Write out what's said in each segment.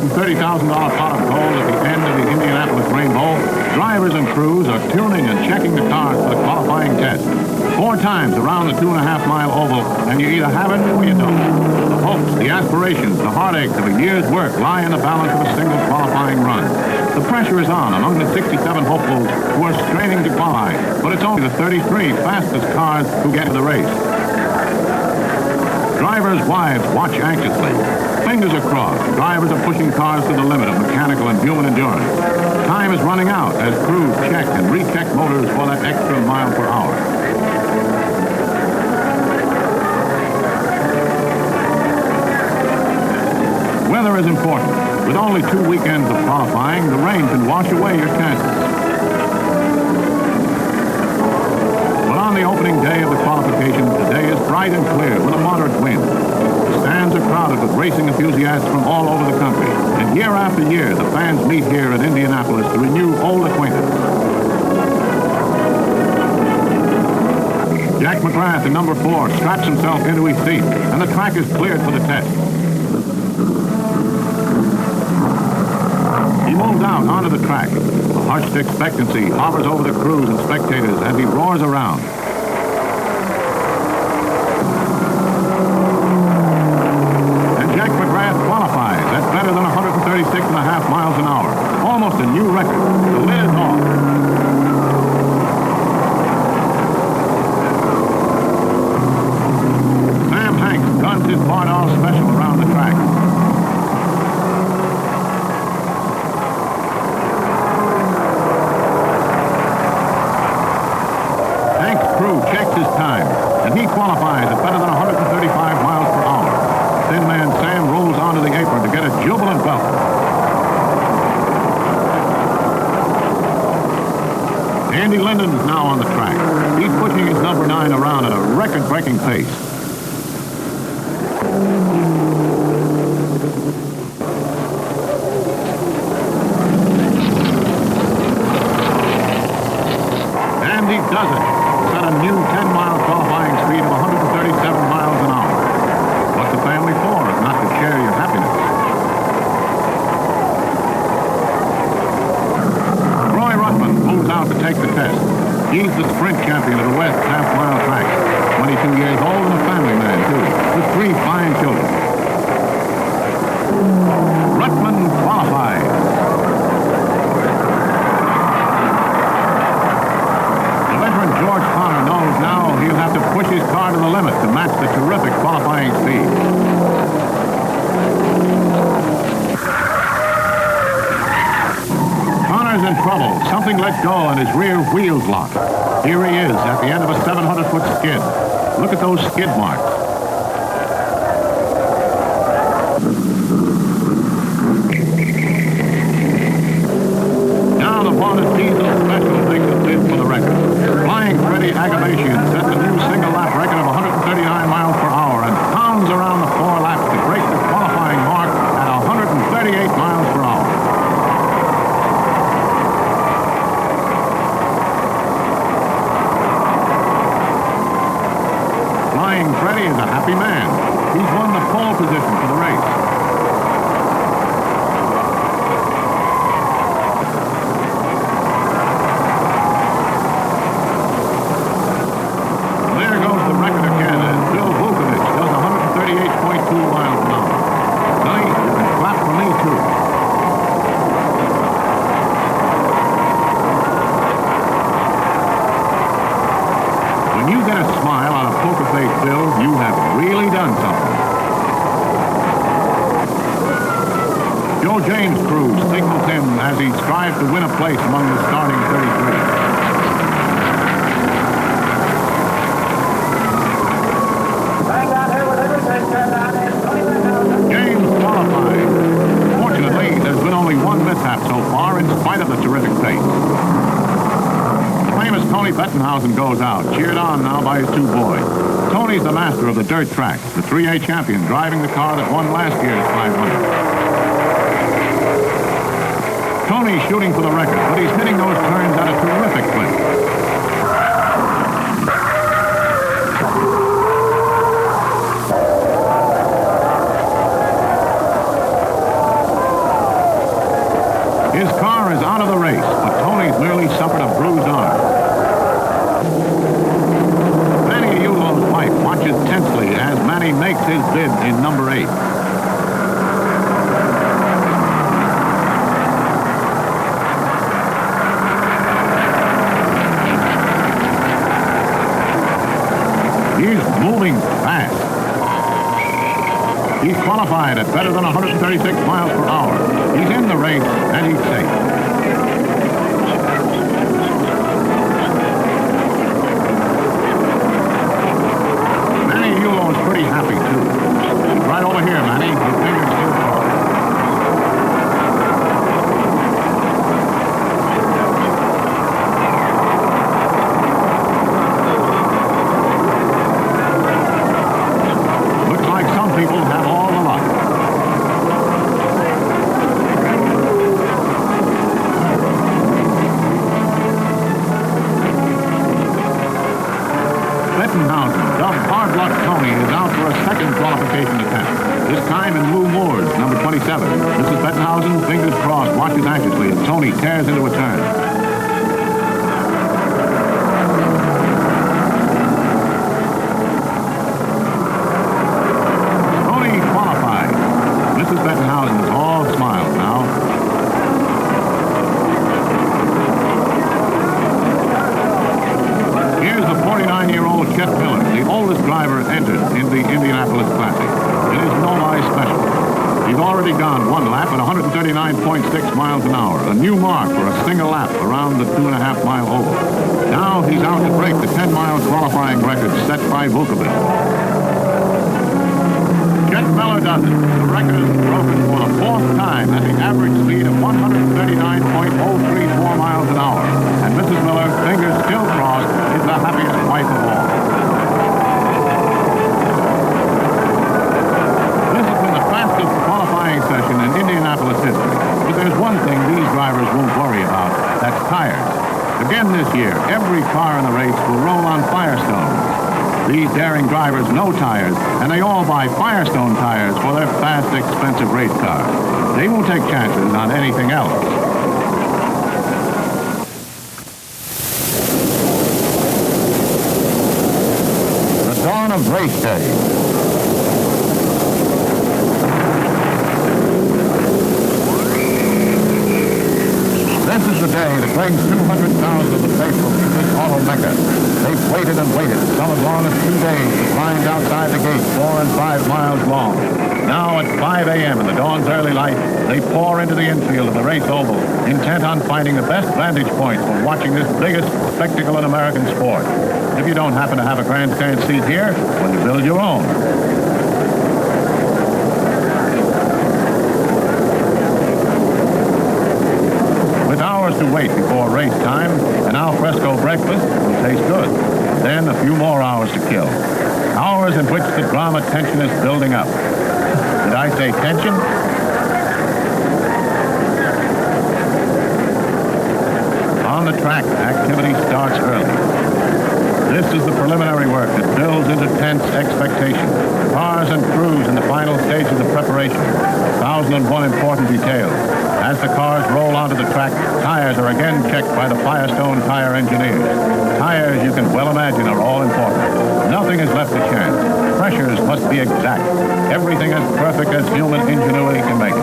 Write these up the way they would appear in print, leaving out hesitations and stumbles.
$130,000 pot of gold at the end of the Indianapolis Rainbow, drivers and crews are tuning and checking the cars for the qualifying test. 4 times around the 2.5-mile oval, and you either have it or you don't. The hopes, the aspirations, the heartaches of a year's work lie in the balance of a single qualifying run. The pressure is on among the 67 hopefuls who are straining to qualify, but it's only the 33 fastest cars who get to the race. Drivers' wives watch anxiously. Fingers are crossed. Drivers are pushing cars to the limit of mechanical and human endurance. Time is running out as crews check and recheck motors for that extra mile per hour. Weather is important. With only 2 weekends of qualifying, the rain can wash away your chances. But on the opening day of the qualifications, the day is bright and clear with a moderate wind. The stands are crowded with racing enthusiasts from all over the country. And year after year, the fans meet here at Indianapolis to renew old acquaintance. Jack McGrath in number 4 straps himself into his seat, and the track is cleared for the test. He moves out onto the track. A hushed expectancy hovers over the crews and spectators as he roars around. And Jack McGrath qualifies at better than 136.5 miles an hour. Almost a new record. The lid is off. Sam Hanks guns his part all special around the track. Checks his time, and he qualifies at better than 135 miles per hour. Thin man Sam rolls onto the apron to get a jubilant welcome. Andy Linden is now on the track. He's pushing his number 9 around at a record-breaking pace. And he does it. At a new 10-mile qualifying speed of 137 miles an hour. What's the family for if not to share your happiness? Troy Ruttman moves out to take the test. He's the sprint champion of the West half-mile track. 22 years old and a family man, too, with 3 fine children. Ruttman qualifies. George Connor knows now he'll have to push his car to the limit to match the terrific qualifying speed. Connor's in trouble. Something let go and his rear wheels locked. Here he is at the end of a 700-foot skid. Look at those skid marks. Now the vaunted diesel special makes a bid for the record. Flying Freddy Agajanian sets a new single-lap record of 139 miles per hour and pounds around the 4 laps to break the qualifying mark at 138 miles per hour. Flying Freddy is a happy man. He's won the pole position for the race. You have really done something. Joe James' crew signals him as he strives to win a place among the starting 33. James qualified. Fortunately, there's been only one mishap so far in spite of the terrific pace. The famous Tony Bettenhausen goes out, cheered on now by his 2 boys. Tony's the master of the dirt track, the 3A champion, driving the car that won last year's 500. Tony's shooting for the record, but he's hitting those turns at a terrific clip. He's moving fast. He's qualified at better than 136 miles per hour. He's in the race, and he's safe. Manny Yulo's pretty happy, too. Right over here, Manny. His fingers still crossed. Looks like some people have all the luck. Dubbed Hard Luck Tony is out for a second qualification attempt, this time in Lou Moore's, number 27. Mrs. Bettenhausen, fingers crossed, watches anxiously as Tony tears into a turn. Tony qualified. Mrs. Bettenhausen is all smiles now. Here's the 49-year-old Chet Miller, the oldest driver entered in the Indianapolis Classic. It is nobody special. He's already gone one lap at 139.6 miles an hour, a new mark for a single lap around the 2.5-mile oval. Now he's out to break the 10-mile qualifying record set by Vukovic. Chet Miller does it. The record is broken for the fourth time at the average speed of 139.034 miles an hour. And Mrs. Miller, fingers still crossed, is the happiest wife of all. This has been the fastest qualifying session in Indianapolis history. But there's one thing these drivers won't worry about. That's tires. Again this year, every car in the race will roll on Firestone. These daring drivers know tires, and they all buy Firestone tires for their fast, expensive race cars. They won't take chances on anything else. The dawn of race day. This is the day that brings 200,000 of the faithful to this auto mecca. They've waited and waited, some as long as 2 days, lined outside the gate, 4 and 5 miles long. Now at 5 a.m. in the dawn's early light, they pour into the infield of the race oval, intent on finding the best vantage points for watching this biggest spectacle in American sport. If you don't happen to have a grandstand seat here, well, you build your own. With hours to wait before race time, an al fresco breakfast will taste good. Then a few more hours to kill. Hours in which the drama tension is building up. Did I say tension? On the track, activity starts early. This is the preliminary work that builds into tense expectation. Cars and crews in the final stages of preparation. 1,001 important details. As the cars roll onto the track, tires are again checked by the Firestone tire engineers. Tires, you can well imagine, are all important. Nothing is left to chance. Pressures must be exact. Everything as perfect as human ingenuity can make it.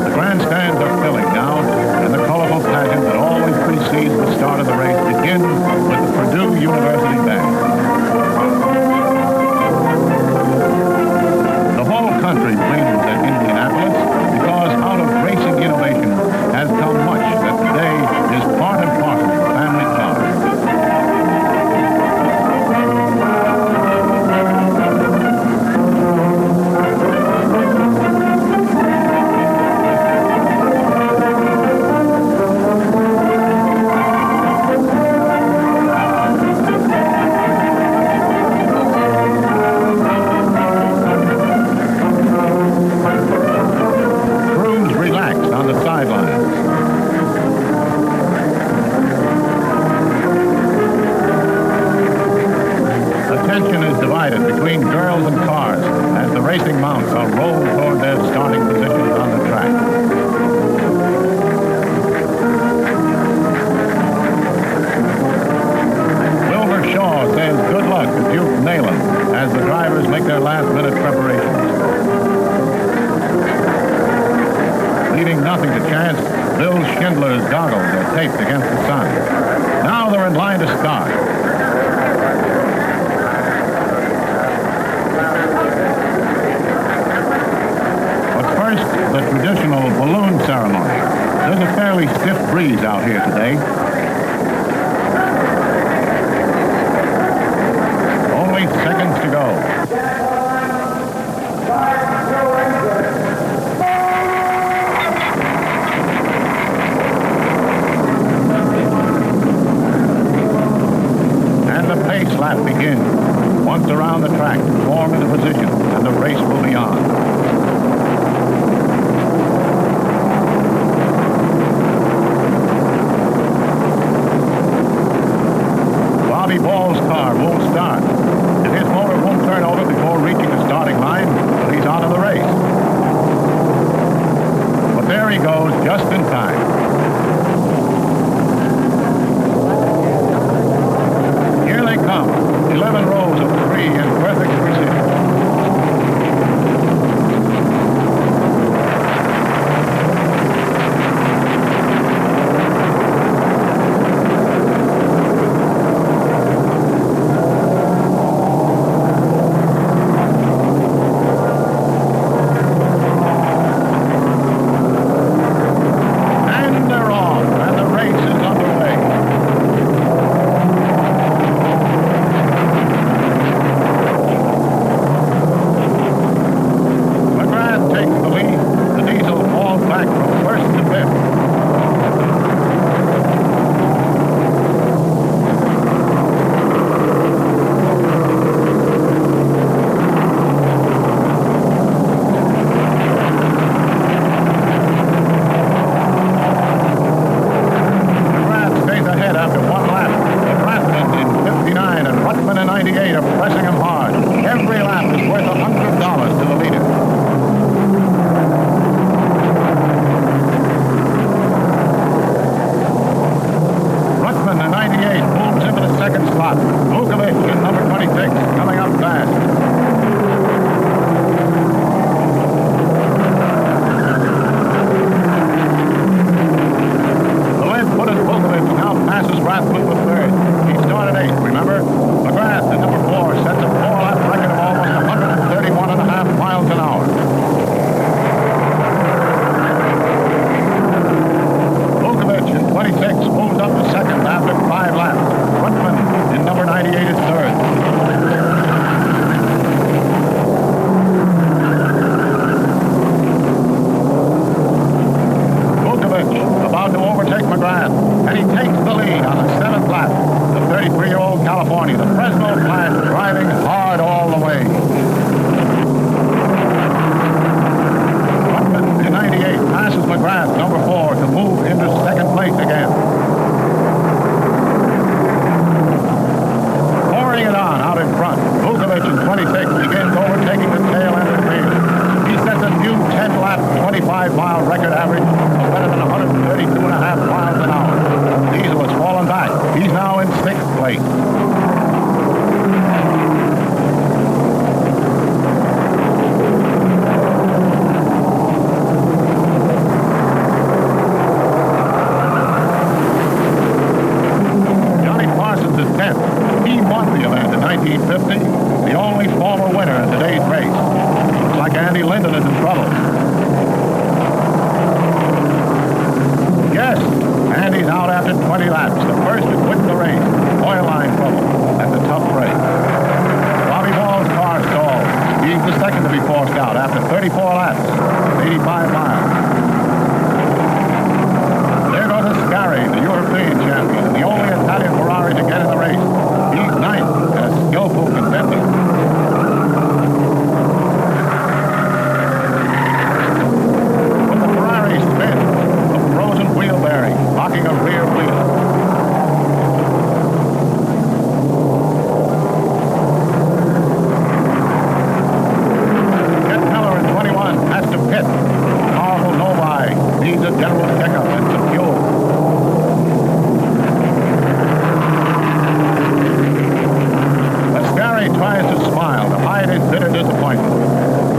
The grandstands are filling now, and the colorful pageant that always precedes the start of the race begins with the Purdue University Band. The whole country bleeds at Indianapolis because out of racing innovation has come much that today is part and parcel of family car. a chance, Bill Schindler's goggles are taped against the sun. Now they're in line to start. But first, the traditional balloon ceremony. There's a fairly stiff breeze out here today. Only seconds to go. Pace lap begins. Once around the track, form into position, and the race will be on. Bobby Ball's car won't start. And his motor won't turn over before reaching the starting line, but he's out of the race. But there he goes, just in time. Come, 11 rows of 3 in perfect precision. And they're off, and the race is underway.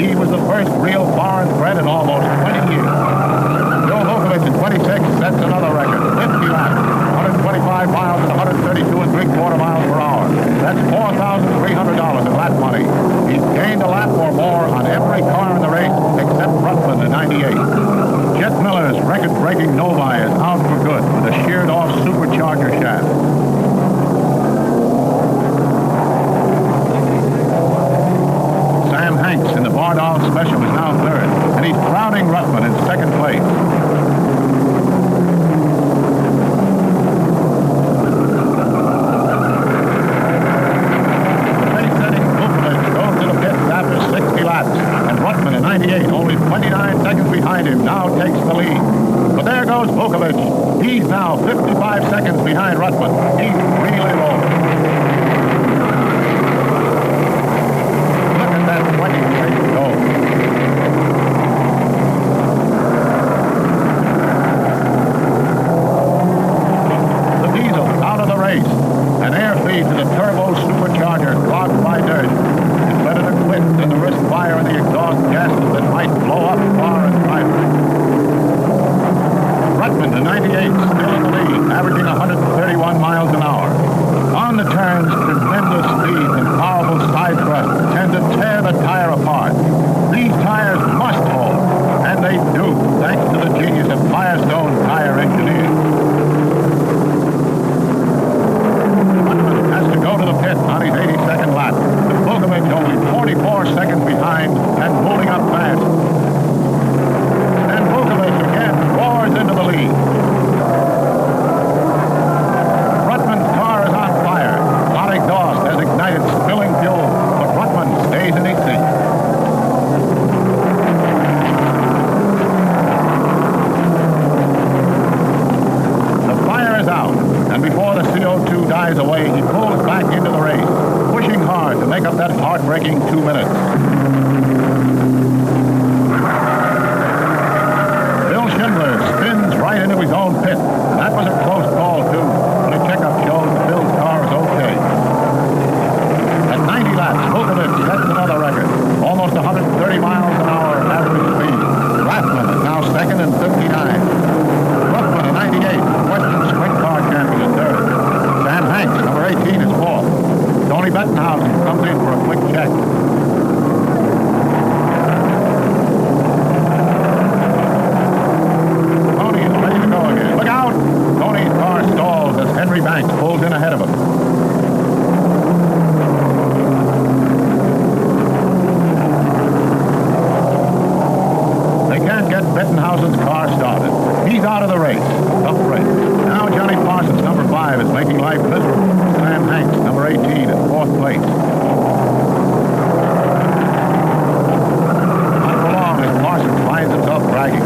He was the first real foreign threat in almost 20 years. Bill braking Novi is out for good with a sheared-off supercharger shaft. Sam Hanks in the Bardolph Special is now third, and he's crowding Ruttman in second place. Pace-setting Vukovic goes to the pits after 60 laps, and Ruttman in 98, only 29 seconds behind him, now takes the lead. But there goes Vukovic. He's now 55 seconds behind Ruttman. He's really low. Look at that 20 go. The diesel out of the race. An air feed to the turbo supercharger clogged by dirt. It's better to quit than to risk fire in the exhaust gases that might blow up car and driver. Ruttman, the 98, still in the lead, averaging 131 miles an hour. On the turns, tremendous speed and powerful side thrusts tend to tear the tire apart. These tires must hold, and they do, thanks to the genius of Firestone tire engineers. Ruttman has to go to the pit on his 82nd lap, with Vukovic only 44 seconds behind and moving up fast. And Vukovic again roars into the lead. Ruttman's car is on fire. Hot exhaust has ignited spilling fuel, but Ruttman stays in his seat. The fire is out, and before the CO2 dies away, he pulls back into the race, pushing hard to make up that heartbreaking 2 minutes. Spins right into his own pit. That was a close call, too, but a checkup shows Bill's car is okay. At 90 laps, Vukovic sets another record. Almost 130 miles an hour average speed. Ruttman is now second and 59. Ruttman at 98, Western Sprint Car Champion is third. Sam Hanks, number 18, is fourth. Tony Bettenhausen comes in for a quick check. Henry Banks pulls in ahead of him. They can't get Bettenhausen's car started. He's out of the race. Tough race. Now Johnny Parsons, number 5, is making life miserable. Sam Hanks, number 18, in fourth place. Not for long as Parsons finds himself bragging.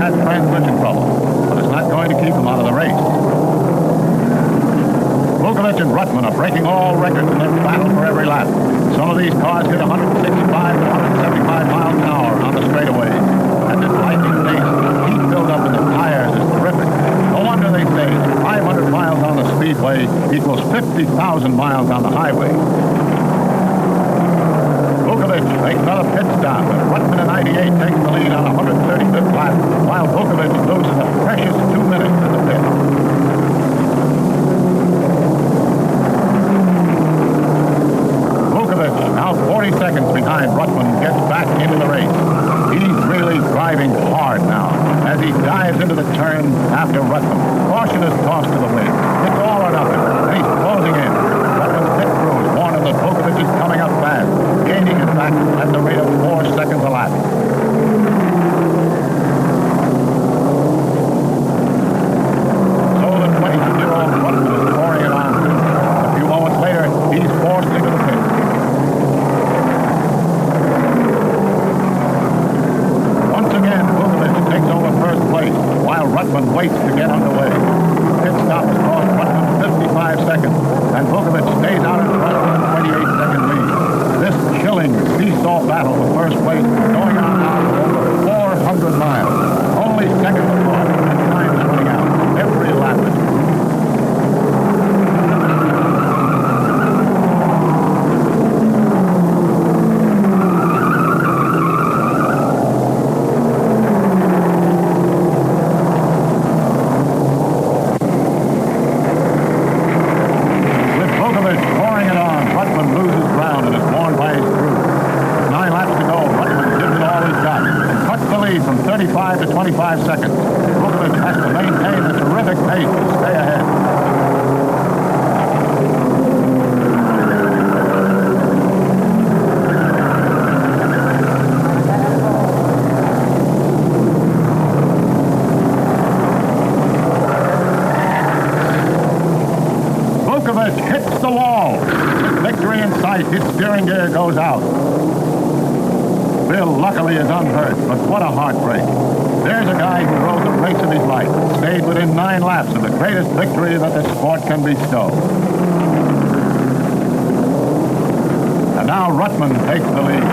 Had transmission trouble, but it's not going to keep him out of the race. Vukovic and Ruttman are breaking all records in their battle for every lap. Some of these cars hit 165 to 175 miles an hour on the straightaways. At this lightning pace, heat buildup in the tires is terrific. No wonder they say 500 miles on the speedway equals 50,000 miles on the highway. Vukovic makes another pit stop, and Ruttman in 98 takes the lead on 135th lap, while Vukovic loses a precious 2 minutes in the pit. Vukovic, now 40 seconds behind Ruttman, gets back into the race. He's really driving hard now as he dives into the turn after Ruttman. Caution is tossed to the wind. It's all or nothing, and he's closing in. Ruttman's pit crew is warning that Vukovic is coming up fast, gaining it back at the rate of 4 seconds a lap. So the 22-year-old Ruttman is pouring it on. A few moments later, he's forced into the pit. Once again, Vukovic takes over first place, while Ruttman waits to get underway. Pit stop has cost Ruttman 55 seconds, and Vukovic stays out in front of a 28-second lead. This chilling seesaw battle for first place going on now for over 400 miles. Only seconds apart, and time is running out. Every lap is pouring it on. Ruttman loses ground and is warned by his crew. 25 seconds. Vukovic has to maintain a terrific pace to stay ahead. Hits the wall. With victory in sight, his steering gear goes out. Bill, luckily, is unhurt, but what a heartbreak. There's a guy who rode the race of his life, stayed within 9 laps of the greatest victory that the sport can bestow. And now Ruttman takes the lead.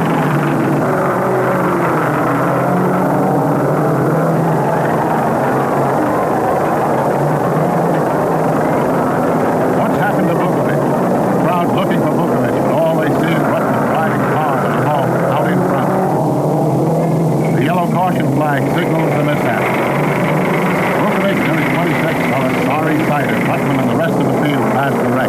Flag signals the mishap. Vukovic and his 26 are a sorry sight as Ruttman and the rest of the field pass the wreck.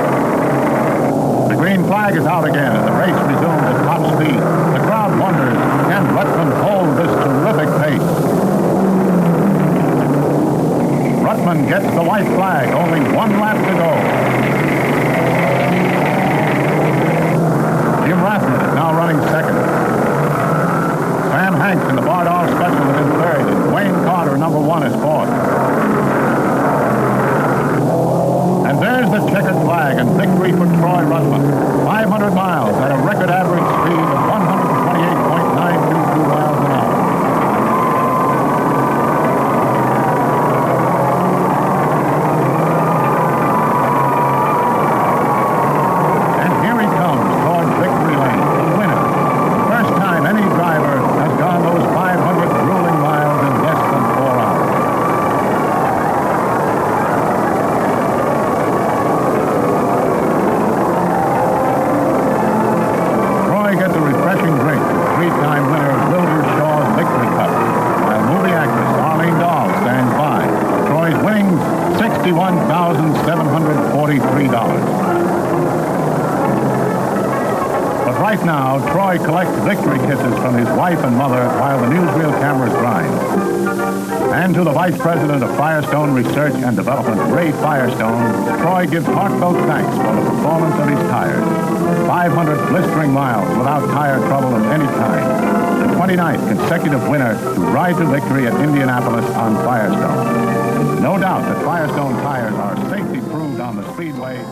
The green flag is out again and the race resumes at top speed. The crowd wonders, can Ruttman hold this terrific pace? Ruttman gets the white flag, only 1 lap to go. Jim Rathman is now running second. Sam Hanks in the Bardolph Special is in third, and Wayne Carter, number 1, is fourth. And there's the checkered flag and victory for Troy Ruttman. 500 miles at a record average speed of 128.922 miles an hour. And here he comes toward victory lane, the winner. First time any driver has gone those 500 grueling miles in less than 4 hours. Troy gets a refreshing drink, the 3-time winner of Wilbur Shaw's Victory Cup, while movie actress Arlene Dahl stands by. Troy's winnings, $61,743. Right now, Troy collects victory kisses from his wife and mother while the newsreel cameras grind. And to the Vice President of Firestone Research and Development, Ray Firestone, Troy gives heartfelt thanks for the performance of his tires. 500 blistering miles without tire trouble of any kind. The 29th consecutive winner to ride to victory at Indianapolis on Firestone. No doubt that Firestone tires are safety proved on the speedway.